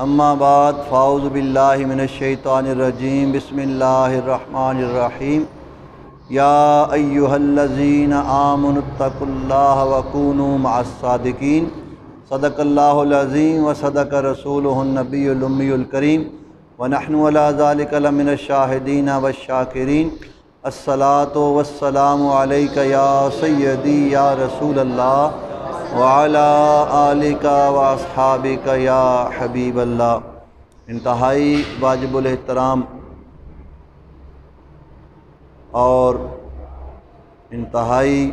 اما بعد فاعوذ باللہ من الشیطان الرجیم بسم اللہ الرحمن الرحیم یا ایہا الذین آمنوا اتقوا اللہ وکونوا مع الصادقین صدق اللہ العظیم وصدق رسولہ النبی الامی الکریم ونحن علی ذلک لمن الشاہدین والشاکرین الصلاۃ والسلام علیک یا سیدی یا رسول اللہ وعلی آلک واصحابک یا حبیب اللہ۔ انتہائی واجب الاحترام اور انتہائی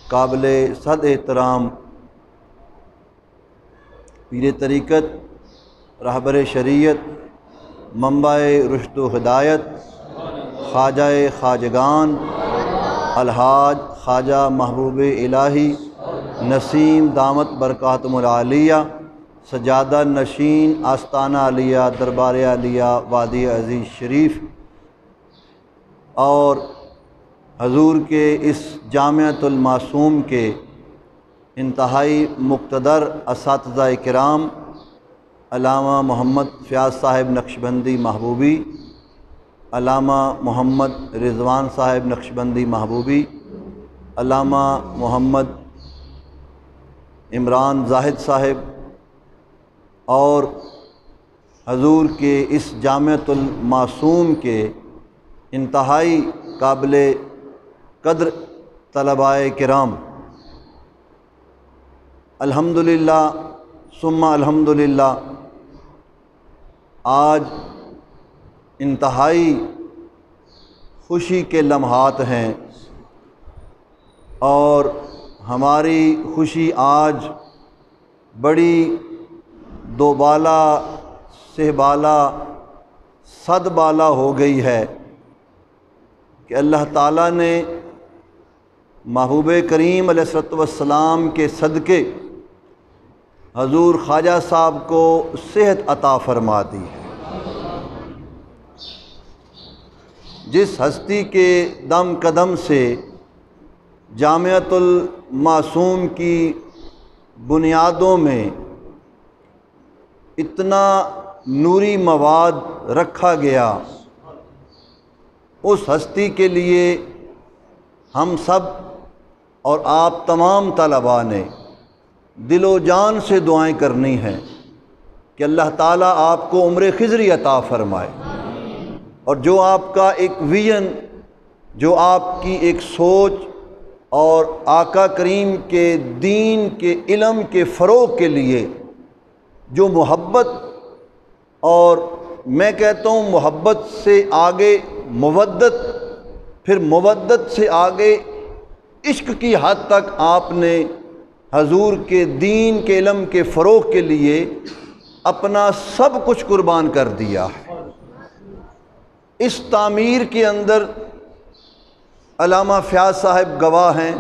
قابل صد احترام پیر طریقت، رہبر شریعت، منبع رشد و ہدایت، خواجہ خواجگان الحاج خواجہ محبوب الہی نسیم دامت برکاتہم العالیہ، سجادہ نشین آستانہ علیہ دربار علیہ وادی عزیز شریف، اور حضور کے اس جامعۃ المعصوم کے انتہائی مقتدر اساتذہ کرام علامہ محمد فیاض صاحب نقشبندی محبوبی، علامہ محمد رضوان صاحب نقشبندی محبوبی، علامہ محمد عمران زاہد صاحب، اور حضور کے اس جامعۃ المعصوم کے انتہائی قابل قدر طلباء کرام، الحمدللہ ثم الحمدللہ آج انتہائی خوشی کے لمحات ہیں، اور ہماری خوشی آج بڑی دوبالا سے بالا صد بالا ہو گئی ہے کہ اللہ تعالیٰ نے محبوب کریم علیہ الصلوۃ والسلام کے صدقے حضور خواجہ صاحب کو صحت عطا فرما دی ہے۔ جس ہستی کے دم قدم سے جامعۃ المعصوم کی بنیادوں میں اتنا نوری مواد رکھا گیا، اس ہستی کے لیے ہم سب اور آپ تمام طلباء نے دل و جان سے دعائیں کرنی ہیں کہ اللہ تعالیٰ آپ کو عمر خضری عطا فرمائے، اور جو آپ کا ایک ویژن، جو آپ کی ایک سوچ اور آقا کریم کے دین کے علم کے فروغ کے لیے جو محبت، اور میں کہتا ہوں محبت سے آگے مودت، پھر مودت سے آگے عشق کی حد تک آپ نے حضور کے دین کے علم کے فروغ کے لیے اپنا سب کچھ قربان کر دیا ہے۔ اس تعمیر کے اندر علامہ فیاض صاحب گواہ ہیں،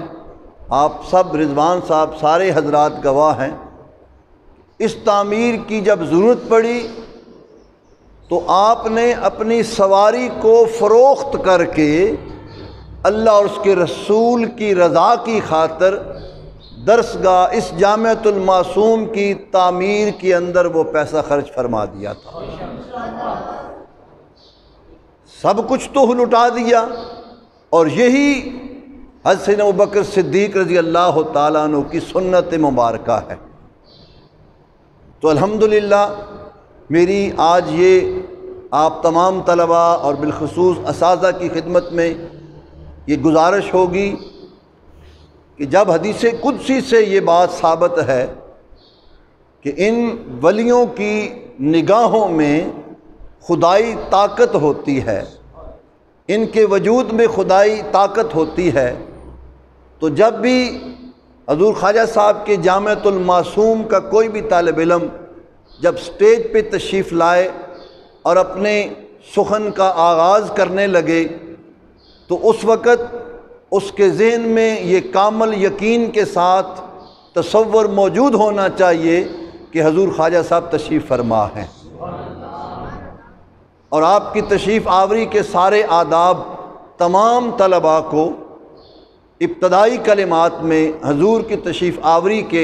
آپ سب، رضوان صاحب، سارے حضرات گواہ ہیں۔ اس تعمیر کی جب ضرورت پڑی تو آپ نے اپنی سواری کو فروخت کر کے اللہ اور اس کے رسول کی رضا کی خاطر درسگاہ اس جامعۃ المعصوم کی تعمیر کے اندر وہ پیسہ خرچ فرما دیا تھا۔ سب کچھ تو لٹا دیا، اور یہی حضرت سیدنا ابوبکر صدیق رضی اللہ تعالیٰ عنہ کی سنت مبارکہ ہے۔ تو الحمدللہ میری آج یہ آپ تمام طلباء اور بالخصوص اساتذہ کی خدمت میں یہ گزارش ہوگی کہ جب حدیث قدسی سے یہ بات ثابت ہے کہ ان ولیوں کی نگاہوں میں خدائی طاقت ہوتی ہے، ان کے وجود میں خدائی طاقت ہوتی ہے، تو جب بھی حضور خواجہ صاحب کے جامعۃ المعصوم کا کوئی بھی طالب علم جب سٹیج پہ تشریف لائے اور اپنے سخن کا آغاز کرنے لگے تو اس وقت اس کے ذہن میں یہ کامل یقین کے ساتھ تصور موجود ہونا چاہیے کہ حضور خواجہ صاحب تشریف فرما ہیں، اور آپ کی تشریف آوری کے سارے آداب تمام طلباء کو ابتدائی کلمات میں حضور کی تشریف آوری کے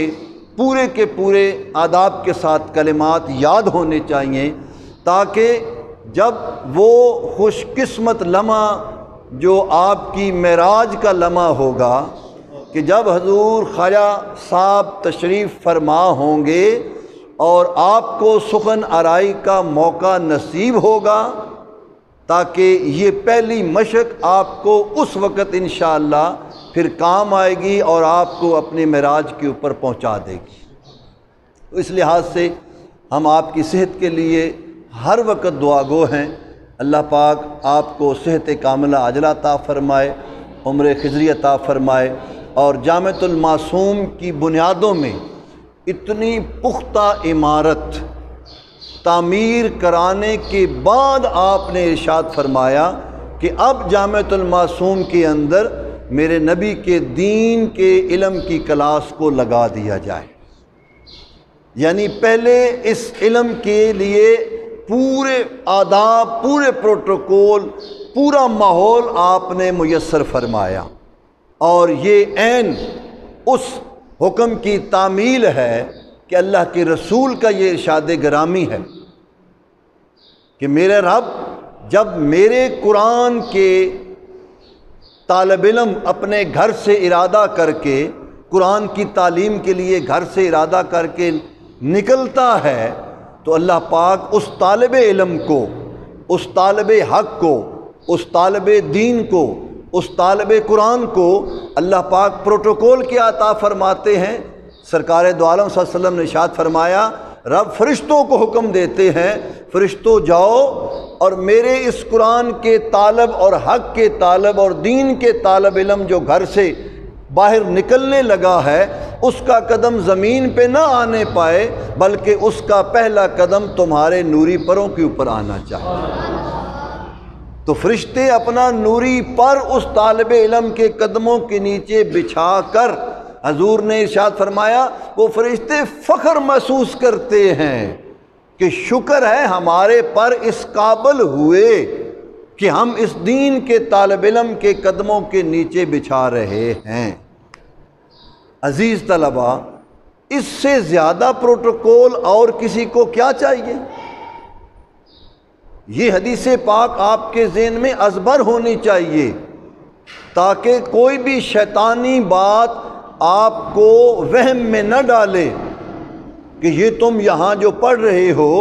پورے کے پورے آداب کے ساتھ کلمات یاد ہونے چاہیے، تاکہ جب وہ خوش قسمت لمحہ جو آپ کی معراج کا لمحہ ہوگا کہ جب حضور خواجہ صاحب تشریف فرما ہوں گے اور آپ کو سخن آرائی کا موقع نصیب ہوگا، تاکہ یہ پہلی مشق آپ کو اس وقت انشاءاللہ پھر کام آئے گی اور آپ کو اپنے معراج کے اوپر پہنچا دے گی۔ تو اس لحاظ سے ہم آپ کی صحت کے لیے ہر وقت دعا گو ہیں۔ اللہ پاک آپ کو صحت کاملہ عاجلہ عطا فرمائے، عمر خضری عطا فرمائے، اور جامعۃ المعصوم کی بنیادوں میں اتنی پختہ عمارت تعمیر کرانے کے بعد آپ نے ارشاد فرمایا کہ اب جامعۃ المعصوم کے اندر میرے نبی کے دین کے علم کی کلاس کو لگا دیا جائے، یعنی پہلے اس علم کے لیے پورے آداب، پورے پروٹوکول، پورا ماحول آپ نے میسر فرمایا، اور یہ عین اس حکم کی تعمیل ہے کہ اللہ کے رسول کا یہ ارشاد گرامی ہے کہ میرے رب جب میرے قرآن کے طالب علم اپنے گھر سے ارادہ کر کے قرآن کی تعلیم کے لیے گھر سے ارادہ کر کے نکلتا ہے، تو اللہ پاک اس طالب علم کو، اس طالب حق کو، اس طالب دین کو، اس طالب قرآن کو اللہ پاک پروٹوکول کیا عطا فرماتے ہیں۔ سرکار دو عالم صلی اللہ علیہ وسلم نے ارشاد فرمایا، رب فرشتوں کو حکم دیتے ہیں، فرشتوں جاؤ اور میرے اس قرآن کے طالب اور حق کے طالب اور دین کے طالب علم جو گھر سے باہر نکلنے لگا ہے، اس کا قدم زمین پہ نہ آنے پائے، بلکہ اس کا پہلا قدم تمہارے نوری پروں کے اوپر آنا چاہیے۔ تو فرشتے اپنا نوری پر اس طالب علم کے قدموں کے نیچے بچھا کر، حضور نے ارشاد فرمایا، وہ فرشتے فخر محسوس کرتے ہیں کہ شکر ہے ہمارے پر اس قابل ہوئے کہ ہم اس دین کے طالب علم کے قدموں کے نیچے بچھا رہے ہیں۔ عزیز طلباء، اس سے زیادہ پروٹوکول اور کسی کو کیا چاہیے؟ یہ حدیث پاک آپ کے ذہن میں ازبر ہونی چاہیے، تاکہ کوئی بھی شیطانی بات آپ کو وہم میں نہ ڈالے کہ یہ تم یہاں جو پڑھ رہے ہو،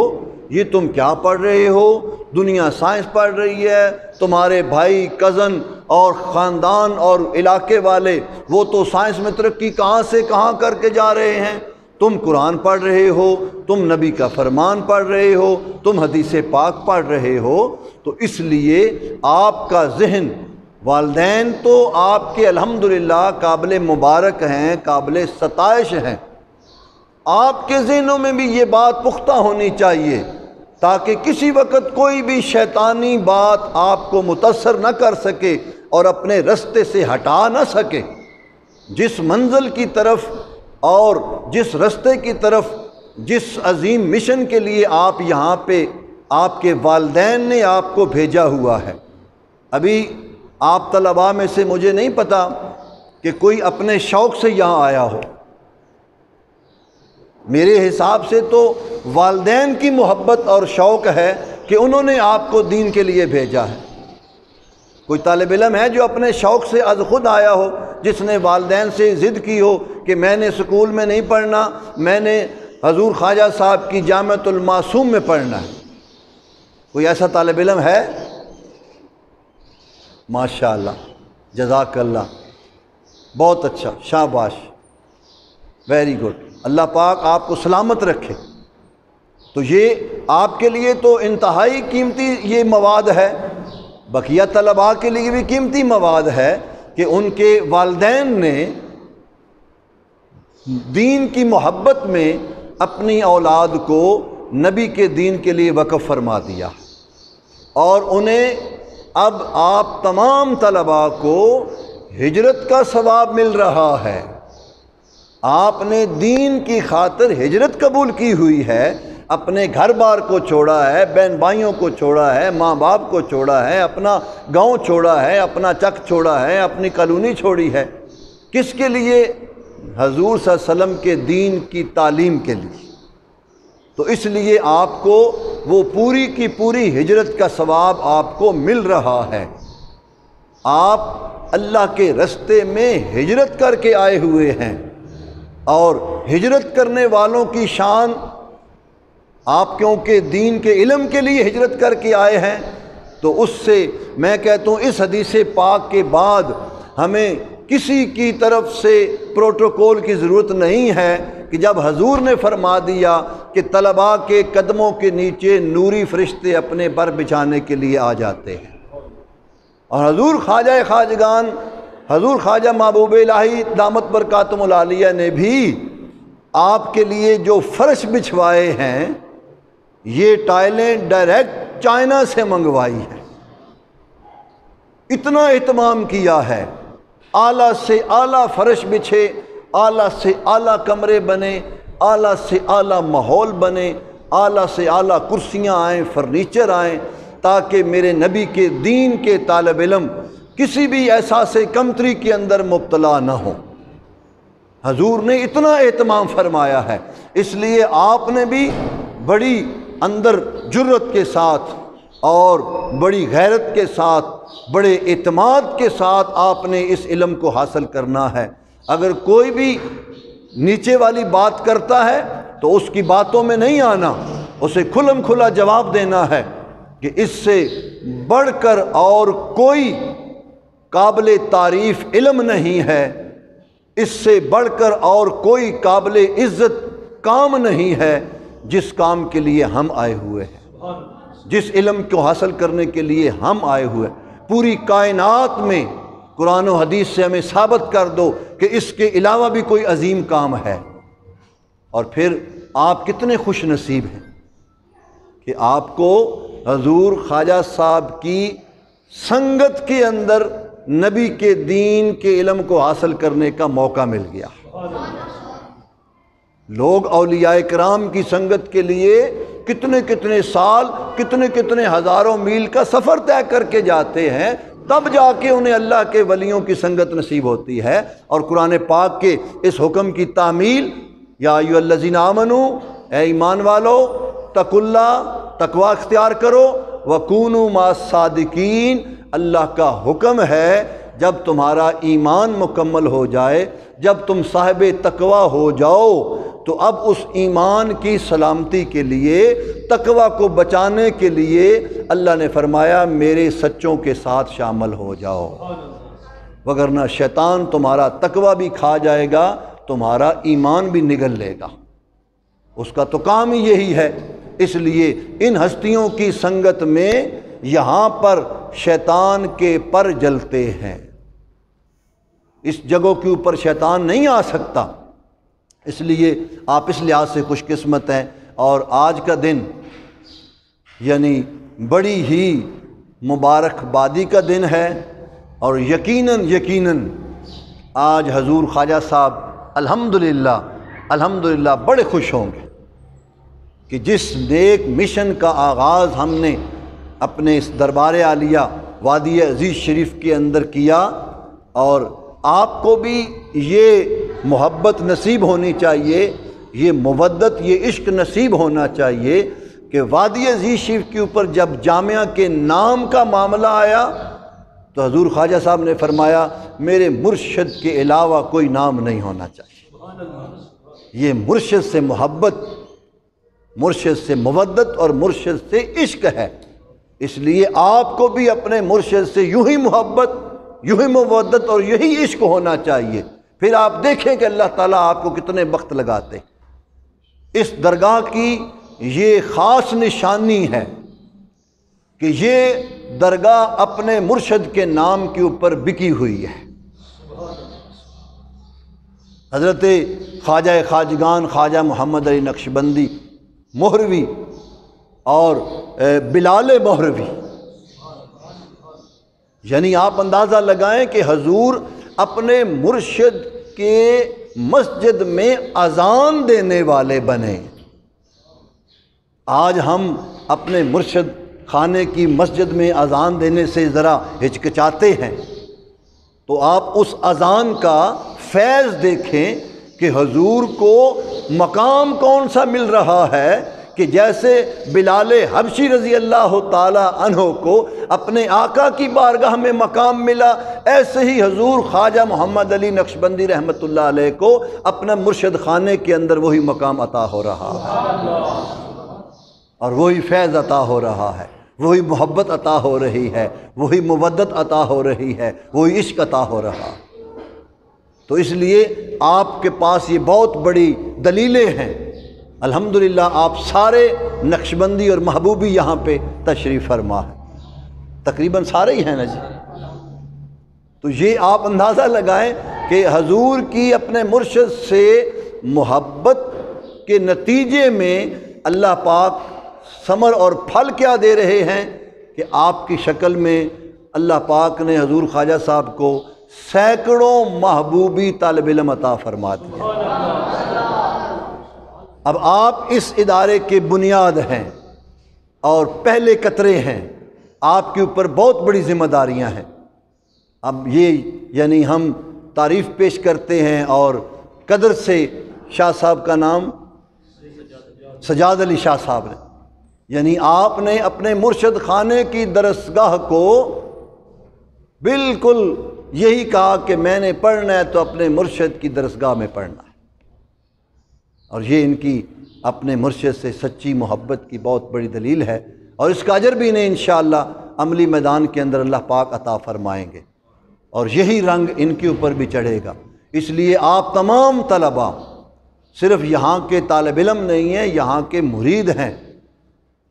یہ تم کیا پڑھ رہے ہو؟ دنیا سائنس پڑھ رہی ہے، تمہارے بھائی، کزن اور خاندان اور علاقے والے وہ تو سائنس میں ترقی کہاں سے کہاں کر کے جا رہے ہیں، تم قرآن پڑھ رہے ہو، تم نبی کا فرمان پڑھ رہے ہو، تم حدیث پاک پڑھ رہے ہو۔ تو اس لیے آپ کا ذہن، والدین تو آپ کے الحمدللہ قابل مبارک ہیں، قابل ستائش ہیں، آپ کے ذہنوں میں بھی یہ بات پختہ ہونی چاہیے تاکہ کسی وقت کوئی بھی شیطانی بات آپ کو متاثر نہ کر سکے اور اپنے رستے سے ہٹا نہ سکے۔ جس منزل کی طرف اور جس رستے کی طرف، جس عظیم مشن کے لیے آپ یہاں پہ آپ کے والدین نے آپ کو بھیجا ہوا ہے۔ ابھی آپ طلباء میں سے مجھے نہیں پتا کہ کوئی اپنے شوق سے یہاں آیا ہو، میرے حساب سے تو والدین کی محبت اور شوق ہے کہ انہوں نے آپ کو دین کے لیے بھیجا ہے۔ کوئی طالب علم ہے جو اپنے شوق سے از خود آیا ہو، جس نے والدین سے ضد کی ہو کہ میں نے سکول میں نہیں پڑھنا، میں نے حضور خواجہ صاحب کی جامعۃ المعصوم میں پڑھنا ہے؟ کوئی ایسا طالب علم ہے؟ ماشاءاللہ، جزاک اللہ، بہت اچھا، شاباش، ویری گڈ، اللہ پاک آپ کو سلامت رکھے۔ تو یہ آپ کے لیے تو انتہائی قیمتی یہ مواد ہے، بقیہ طلباء کے لیے بھی قیمتی مواد ہے کہ ان کے والدین نے دین کی محبت میں اپنی اولاد کو نبی کے دین کے لیے وقف فرما دیا، اور انہیں اب آپ تمام طلباء کو ہجرت کا ثواب مل رہا ہے۔ آپ نے دین کی خاطر ہجرت قبول کی ہوئی ہے، اپنے گھر بار کو چھوڑا ہے، بہن بھائیوں کو چھوڑا ہے، ماں باپ کو چھوڑا ہے، اپنا گاؤں چھوڑا ہے، اپنا چک چھوڑا ہے، اپنی کالونی چھوڑی ہے۔ کس کے لیے؟ حضور صلی اللہ علیہ وسلم کے دین کی تعلیم کے لیے، تو اس لیے آپ کو وہ پوری کی پوری ہجرت کا ثواب آپ کو مل رہا ہے۔ آپ اللہ کے رستے میں ہجرت کر کے آئے ہوئے ہیں، اور ہجرت کرنے والوں کی شان، آپ کیونکہ دین کے علم کے لیے ہجرت کر کے آئے ہیں، تو اس سے میں کہتا ہوں اس حدیث پاک کے بعد ہمیں کسی کی طرف سے پروٹوکول کی ضرورت نہیں ہے کہ جب حضور نے فرما دیا کہ طلباء کے قدموں کے نیچے نوری فرشتے اپنے پر بچھانے کے لیے آ جاتے ہیں، اور حضور خواجہ خواجگان، حضور خواجہ محبوب الہی دامت برکاتہم العالیہ نے بھی آپ کے لیے جو فرش بچھوائے ہیں، یہ ٹائلیں ڈائریکٹ چائنا سے منگوائی ہیں، اتنا اہتمام کیا ہے، اعلیٰ سے اعلیٰ فرش بچھے، اعلیٰ سے اعلیٰ کمرے بنے، اعلیٰ سے اعلیٰ ماحول بنے، اعلیٰ سے اعلیٰ کرسیاں آئیں، فرنیچر آئیں، تاکہ میرے نبی کے دین کے طالب علم کسی بھی احساس کمتری کے اندر مبتلا نہ ہوں۔ حضور نے اتنا اہتمام فرمایا ہے، اس لیے آپ نے بھی بڑی اندر جرت کے ساتھ اور بڑی غیرت کے ساتھ، بڑے اعتماد کے ساتھ آپ نے اس علم کو حاصل کرنا ہے۔ اگر کوئی بھی نیچے والی بات کرتا ہے تو اس کی باتوں میں نہیں آنا، اسے کھلم کھلا جواب دینا ہے کہ اس سے بڑھ کر اور کوئی قابل تعریف علم نہیں ہے، اس سے بڑھ کر اور کوئی قابل عزت کام نہیں ہے جس کام کے لیے ہم آئے ہوئے ہیں، جس علم کو حاصل کرنے کے لیے ہم آئے ہوئے ہیں۔ پوری کائنات میں قرآن و حدیث سے ہمیں ثابت کر دو کہ اس کے علاوہ بھی کوئی عظیم کام ہے، اور پھر آپ کتنے خوش نصیب ہیں کہ آپ کو حضور خواجہ صاحب کی سنگت کے اندر نبی کے دین کے علم کو حاصل کرنے کا موقع مل گیا۔ لوگ اولیاء کرام کی سنگت کے لیے کتنے کتنے سال، کتنے کتنے ہزاروں میل کا سفر طے کر کے جاتے ہیں، تب جا کے انہیں اللہ کے ولیوں کی سنگت نصیب ہوتی ہے۔ اور قرآن پاک کے اس حکم کی تعمیل، یا ایھا الذین آمنو، اے ایمان والو، اتقوا اللہ، تقوی اختیار کرو، وکونوا مع الصادقین، اللہ کا حکم ہے جب تمہارا ایمان مکمل ہو جائے، جب تم صاحب تقوی ہو جاؤ، تو اب اس ایمان کی سلامتی کے لیے، تقوی کو بچانے کے لیے اللہ نے فرمایا میرے سچوں کے ساتھ شامل ہو جاؤ، وگرنہ شیطان تمہارا تقوی بھی کھا جائے گا، تمہارا ایمان بھی نگل لے گا، اس کا تو کام ہی یہی ہے۔ اس لیے ان ہستیوں کی سنگت میں یہاں پر شیطان کے پر جلتے ہیں، اس جگہوں کے اوپر شیطان نہیں آ سکتا، اس لیے آپ اس لحاظ سے خوش قسمت ہیں۔ اور آج کا دن یعنی بڑی ہی مبارکبادی کا دن ہے، اور یقیناً آج حضور خواجہ صاحب الحمدللہ بڑے خوش ہوں گے کہ جس نیک مشن کا آغاز ہم نے اپنے اس دربار عالیہ وادی عزیز شریف کے اندر کیا، اور آپ کو بھی یہ محبت نصیب ہونی چاہیے، یہ مودت، یہ عشق نصیب ہونا چاہیے کہ وادی عزیز شریف کے اوپر جب جامعہ کے نام کا معاملہ آیا تو حضور خواجہ صاحب نے فرمایا میرے مرشد کے علاوہ کوئی نام نہیں ہونا چاہیے۔ یہ مرشد سے محبت، مرشد سے مودت اور مرشد سے عشق ہے، اس لیے آپ کو بھی اپنے مرشد سے یوں ہی محبت، یوں ہی مودت اور یہی عشق ہونا چاہیے، پھر آپ دیکھیں کہ اللہ تعالیٰ آپ کو کتنے وقت لگاتے۔ اس درگاہ کی یہ خاص نشانی ہے کہ یہ درگاہ اپنے مرشد کے نام کے اوپر بکی ہوئی ہے۔ حضرت خواجہ خواجگان خواجہ محمد علی نقشبندی مہروی اور بلال مہروی، یعنی آپ اندازہ لگائیں کہ حضور اپنے مرشد کے مسجد میں اذان دینے والے بنے۔ آج ہم اپنے مرشد خانے کی مسجد میں اذان دینے سے ذرا ہچکچاتے ہیں، تو آپ اس اذان کا فیض دیکھیں کہ حضور کو مقام کون سا مل رہا ہے کہ جیسے بلال حبشی رضی اللہ تعالی عنہ کو اپنے آقا کی بارگاہ میں مقام ملا، ایسے ہی حضور خواجہ محمد علی نقشبندی رحمۃ اللہ علیہ کو اپنا مرشد خانے کے اندر وہی مقام عطا ہو رہا ہے، اور وہی فیض عطا ہو رہا ہے، وہی محبت عطا ہو رہی ہے، وہی مودت عطا ہو رہی ہے، وہی عشق عطا ہو رہا۔ تو اس لیے آپ کے پاس یہ بہت بڑی دلیلیں ہیں۔ الحمدللہ آپ سارے نقشبندی اور محبوبی یہاں پہ تشریف فرما ہے، تقریباً سارے ہی ہیں نا جی۔ تو یہ آپ اندازہ لگائیں کہ حضور کی اپنے مرشد سے محبت کے نتیجے میں اللہ پاک ثمر اور پھل کیا دے رہے ہیں کہ آپ کی شکل میں اللہ پاک نے حضور خواجہ صاحب کو سینکڑوں محبوبی طالب علم عطا فرما دیا۔ اب آپ اس ادارے کے بنیاد ہیں اور پہلے قطرے ہیں، آپ کے اوپر بہت بڑی ذمہ داریاں ہیں۔ اب یہ یعنی ہم تعریف پیش کرتے ہیں اور قدر سے شاہ صاحب کا نام سجاد علی شاہ صاحب نے، یعنی آپ نے اپنے مرشد خانے کی درسگاہ کو بالکل یہی کہا کہ میں نے پڑھنا ہے تو اپنے مرشد کی درسگاہ میں پڑھنا ہے، اور یہ ان کی اپنے مرشد سے سچی محبت کی بہت بڑی دلیل ہے، اور اس کا اجر بھی انہیں انشاءاللہ عملی میدان کے اندر اللہ پاک عطا فرمائیں گے، اور یہی رنگ ان کے اوپر بھی چڑھے گا۔ اس لیے آپ تمام طلباء صرف یہاں کے طالب علم نہیں ہیں، یہاں کے مرید ہیں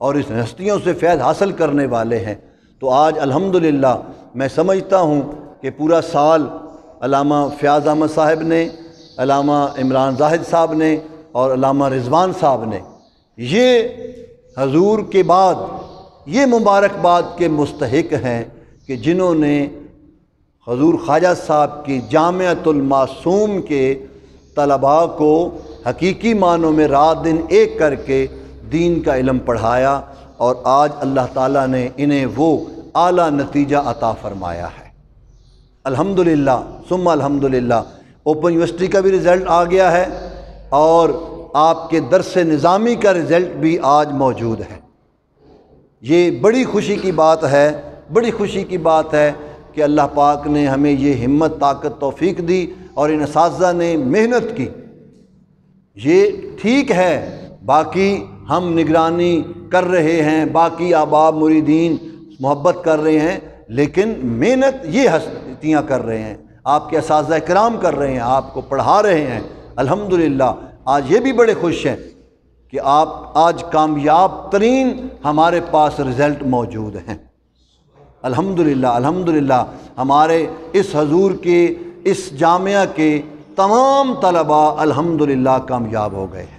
اور اس ہستیوں سے فیض حاصل کرنے والے ہیں۔ تو آج الحمدللہ میں سمجھتا ہوں کہ پورا سال علامہ فیاض احمد صاحب نے، علامہ عمران زاہد صاحب نے اور علامہ رضوان صاحب نے یہ حضور کے بعد یہ مبارکباد کے مستحق ہیں کہ جنہوں نے حضور خواجہ صاحب کی جامعۃ المعصوم کے طلباء کو حقیقی معنوں میں رات دن ایک کر کے دین کا علم پڑھایا، اور آج اللہ تعالیٰ نے انہیں وہ اعلیٰ نتیجہ عطا فرمایا ہے۔ الحمدللہ ثم الحمدللہ اوپن یونیورسٹی کا بھی رزلٹ آ گیا ہے، اور آپ کے درس نظامی کا رزلٹ بھی آج موجود ہے۔ یہ بڑی خوشی کی بات ہے، بڑی خوشی کی بات ہے کہ اللہ پاک نے ہمیں یہ ہمت، طاقت، توفیق دی، اور ان اساتذہ نے محنت کی۔ یہ ٹھیک ہے باقی ہم نگرانی کر رہے ہیں، باقی احباب مریدین محبت کر رہے ہیں، لیکن محنت یہ ہستیاں کر رہے ہیں، آپ کے اساتذہ کرام کر رہے ہیں، آپ کو پڑھا رہے ہیں۔ الحمدللہ آج یہ بھی بڑے خوش ہیں کہ آپ آج کامیاب ترین ہمارے پاس رزلٹ موجود ہیں۔ الحمدللہ الحمدللہ ہمارے اس حضور کے اس جامعہ کے تمام طلباء الحمدللہ کامیاب ہو گئے ہیں۔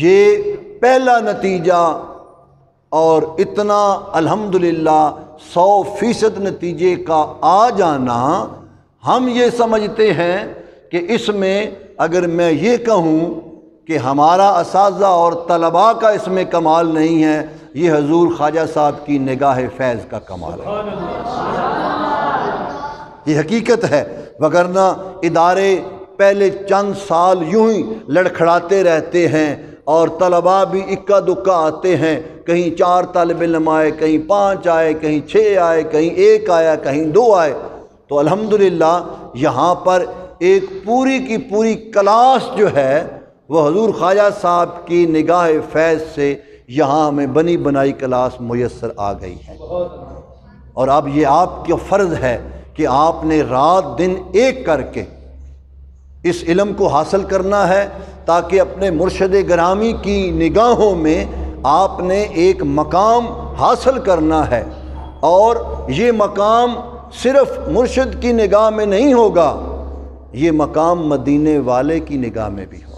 یہ پہلا نتیجہ، اور اتنا الحمدللہ 100% نتیجے کا آ جانا، ہم یہ سمجھتے ہیں کہ اس میں اگر میں یہ کہوں کہ ہمارا اساتذہ اور طلباء کا اس میں کمال نہیں ہے، یہ حضور خواجہ صاحب کی نگاہ فیض کا کمال ہے، یہ حقیقت ہے۔ وگرنہ ادارے پہلے چند سال یوں ہی لڑکھڑاتے رہتے ہیں، اور طلباء بھی اکا دکا آتے ہیں، کہیں 4 طالب علم آئے، کہیں 5 آئے، کہیں 6 آئے، کہیں 1 آیا، کہیں 2 آئے۔ تو الحمدللہ یہاں پر ایک پوری کی پوری کلاس جو ہے وہ حضور خواجہ صاحب کی نگاہ فیض سے یہاں ہمیں بنی بنائی کلاس میسر آ گئی ہے، اور اب یہ آپ کا فرض ہے کہ آپ نے رات دن ایک کر کے اس علم کو حاصل کرنا ہے، تاکہ اپنے مرشد گرامی کی نگاہوں میں آپ نے ایک مقام حاصل کرنا ہے، اور یہ مقام صرف مرشد کی نگاہ میں نہیں ہوگا، یہ مقام مدینے والے کی نگاہ میں بھی ہوگا،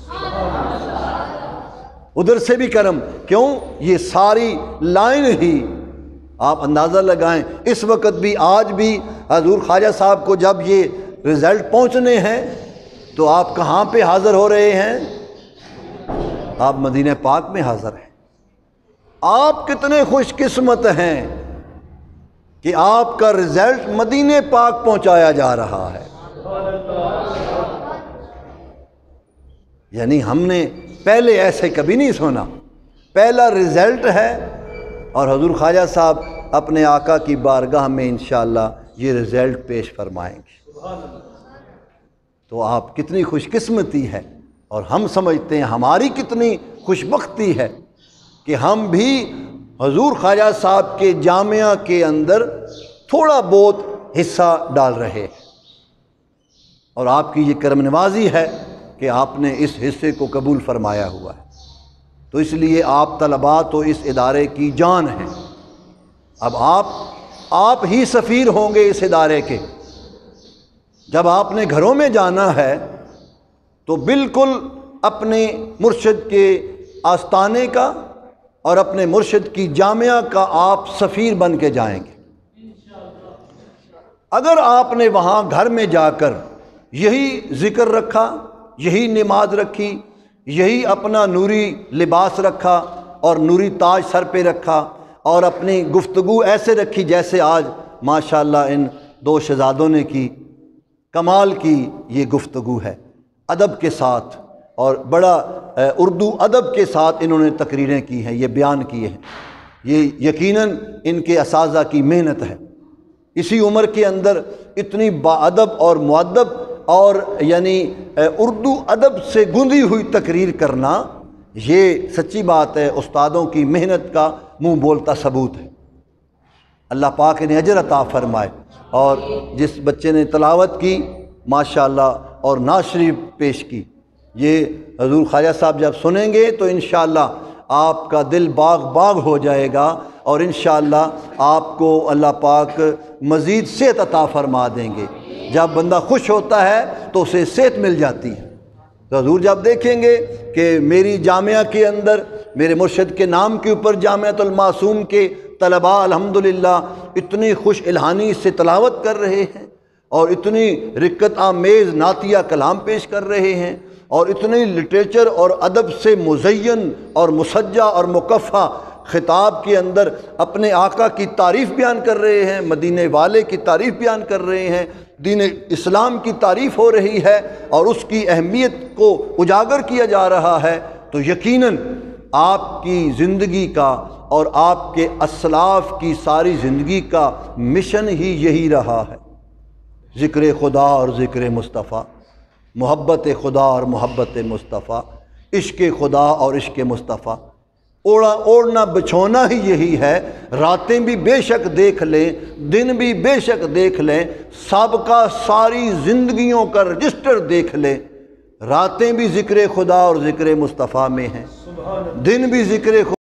ادھر سے بھی کرم، کیوں؟ یہ ساری لائن ہی آپ اندازہ لگائیں، اس وقت بھی آج بھی حضور خواجہ صاحب کو جب یہ رزلٹ پہنچنے ہیں تو آپ کہاں پہ حاضر ہو رہے ہیں؟ آپ مدینہ پاک میں حاضر ہیں۔ آپ کتنے خوش قسمت ہیں کہ آپ کا رزلٹ مدینہ پاک پہنچایا جا رہا ہے۔ یعنی ہم نے پہلے ایسے کبھی نہیں سنا، پہلا رزلٹ ہے، اور حضور خواجہ صاحب اپنے آقا کی بارگاہ میں انشاءاللہ یہ رزلٹ پیش فرمائیں گے۔ تو آپ کتنی خوش قسمتی ہے، اور ہم سمجھتے ہیں ہماری کتنی خوش بختی ہے کہ ہم بھی حضور خواجہ صاحب کے جامعہ کے اندر تھوڑا بہت حصہ ڈال رہے ہیں، اور آپ کی یہ کرم نوازی ہے کہ آپ نے اس حصے کو قبول فرمایا ہوا ہے۔ تو اس لیے آپ طلباء تو اس ادارے کی جان ہیں۔ اب آپ ہی سفیر ہوں گے اس ادارے کے۔ جب آپ نے گھروں میں جانا ہے تو بالکل اپنے مرشد کے آستانے کا اور اپنے مرشد کی جامعہ کا آپ سفیر بن کے جائیں گے۔ اگر آپ نے وہاں گھر میں جا کر یہی ذکر رکھا، یہی نماز رکھی، یہی اپنا نوری لباس رکھا اور نوری تاج سر پہ رکھا، اور اپنی گفتگو ایسے رکھی جیسے آج ماشاءاللہ ان دو شہزادوں نے کی، کمال کی یہ گفتگو ہے ادب کے ساتھ، اور بڑا اردو ادب کے ساتھ انہوں نے تقریریں کی ہیں، یہ بیان کیے ہیں۔ یہ یقیناً ان کے اساتذہ کی محنت ہے۔ اسی عمر کے اندر اتنی باادب اور مؤدب اور یعنی اردو ادب سے گندی ہوئی تقریر کرنا، یہ سچی بات ہے استادوں کی محنت کا منہ بولتا ثبوت ہے۔ اللہ پاک نے اجر عطا فرمائے۔ اور جس بچے نے تلاوت کی ماشاءاللہ اور نعت شریف پیش کی، یہ حضور خواجہ صاحب جب سنیں گے تو انشاءاللہ آپ کا دل باغ باغ ہو جائے گا، اور انشاءاللہ آپ کو اللہ پاک مزید صحت عطا فرما دیں گے۔ جب بندہ خوش ہوتا ہے تو اسے صحت مل جاتی ہے۔ تو حضور جب دیکھیں گے کہ میری جامعہ کے اندر میرے مرشد کے نام کے اوپر جامعۃ المعصوم کے طلباء الحمدللہ اتنی خوش الہانی سے تلاوت کر رہے ہیں، اور اتنی رقت آمیز نعتیہ کلام پیش کر رہے ہیں، اور اتنی لٹریچر اور ادب سے مزین اور مسجع اور مکفّہ خطاب کے اندر اپنے آقا کی تعریف بیان کر رہے ہیں، مدینے والے کی تعریف بیان کر رہے ہیں، دین اسلام کی تعریف ہو رہی ہے، اور اس کی اہمیت کو اجاگر کیا جا رہا ہے، تو یقیناً آپ کی زندگی کا اور آپ کے اسلاف کی ساری زندگی کا مشن ہی یہی رہا ہے، ذکر خدا اور ذکر مصطفیٰ، محبت خدا اور محبت مصطفیٰ، عشق خدا اور عشق مصطفیٰ۔ اوڑھنا بچھونا ہی یہی ہے۔ راتیں بھی بے شک دیکھ لیں، دن بھی بے شک دیکھ لیں، سابقہ ساری زندگیوں کا رجسٹر دیکھ لیں، راتیں بھی ذکر خدا اور ذکر مصطفیٰ میں ہیں، دن بھی ذکر خدا